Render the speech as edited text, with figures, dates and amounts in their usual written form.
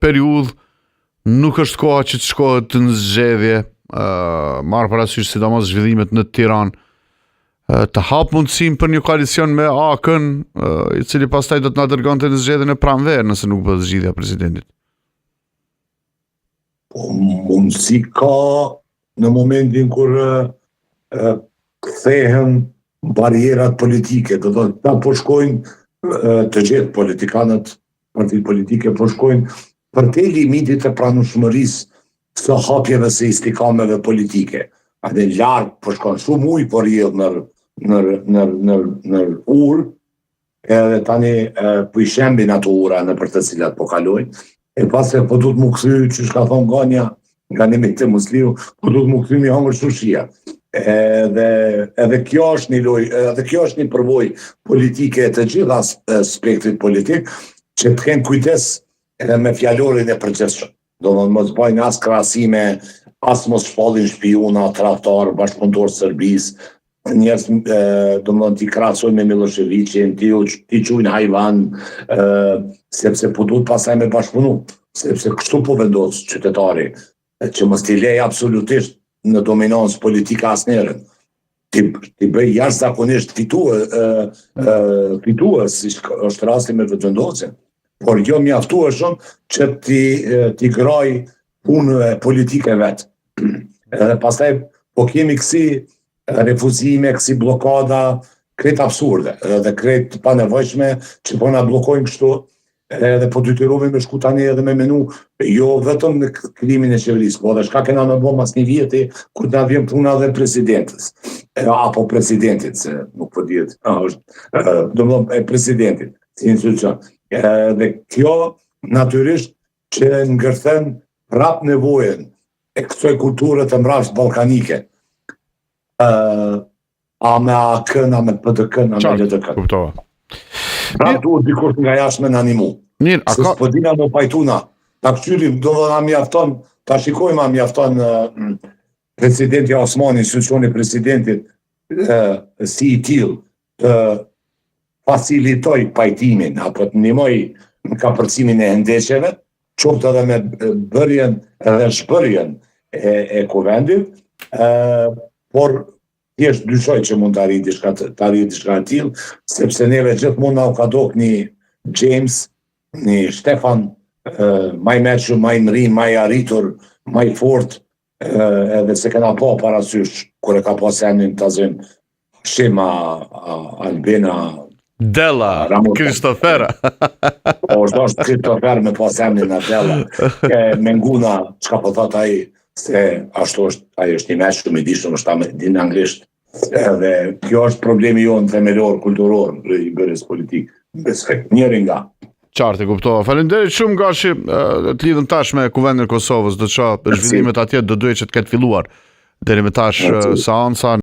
periudhë nuk është koha që të shkohet në zgjedhje, marrë parasysh sidomos zhvillimet në Tiranë, të hap mundësim për një koalicion me AK-n, i cili pastaj do të na dërgonte në zgjedhjen e pranverë nëse nuk bëhet zgjidhja e presidentit. Po mundësi ka në momentin kur kthehen barierat politike, do të thotë ta po shkojnë të gjithë politikanët, partit politike po shkojnë për te limitit të pranueshmërisë së hapjeve së istikameve politike. Atë larg po shkon shumë ujë por rrjedh në urë, edhe tani po i shembin ato ura në për të cilat po kalojnë, e pas se po duhet mu kthy, që ka thonë Ganja, nga nimit të Musliu, po duhet mu kthy mi hangër shushia. Edhe kjo është një lojë, edhe kjo është një përvojë politike të gjitha spektrit politik, që të kenë kujdes edhe me fjalorin e përgjithshëm. Do të mos bëjnë as krahasime, as mos shpallin shpiuna, tradhtar, bashkëpunëtor Serbisë, njerëz do të t'i krahasojnë me Miloševićin, t'i quajnë hajvan, sepse po duhet pastaj me bashkëpunu, sepse kështu po vendos qytetari, që mos t'i lej absolutisht në dominancë politike asnjërin. Ti bëj jashtëzakonisht fitues, si është rasti me vetëvendosjen, por jo mjaftueshëm që ti graj punën politike vet. Edhe pastaj po kemi kësi refuzime, kësi blokada, krejt absurde, edhe krejt pa nevojshme që po na bllokojnë kështu, edhe po detyrohemi me shku tani edhe me menu, jo vetëm në krimin e qeverisë, po edhe shka kena me bo mas një vjeti, kur na vjen puna dhe presidentës, apo presidentit, se nuk po dihet, do më thonë presidentit, si institucion. Dhe kjo natyrisht që ngërthen prap nevojen e kësoj kulture të mrapsht balkanike, a me AK-n, a me PDK-n, a me LDK. Kuptova. Prap duhet dikush nga jashme në animu. Se s'po dina më pajtuna. Ta këshyrim, do dhe na mjafton, ta shikojmë a mjafton presidenti Osmani, institucioni presidentit, si i tillë, të facilitoj pajtimin, apo të ndihmoj në kapërcimin e hendeqeve, qoftë edhe me bërjen edhe shpërjen e kuvendit, por thjesht dyshoj që mund të arrijë diçka të tillë, sepse neve gjithmonë na u ka dok një James, një Stefan, më i mëshëm, më i mri, më i arritur, më i fortë, edhe se kena pa parasysh kur e ka pas emrin ta zëm Shema, Albina, Della, Kristofera. Po është Kristofer me pas emrin Della. Me nguna çka po thot ai, se ashtu është, ai është një mëshëm i dishëm, është din anglisht. Edhe kjo është problemi jonë themelor, kulturor, i bërjes politik. Besoj, njëri nga. Qartë, kuptova. Faleminderit shumë Gashi, të lidhëm tash me kuvendin e Kosovës, do të shoh zhvillimet atje, do duhet që të ketë filluar deri më tash seanca.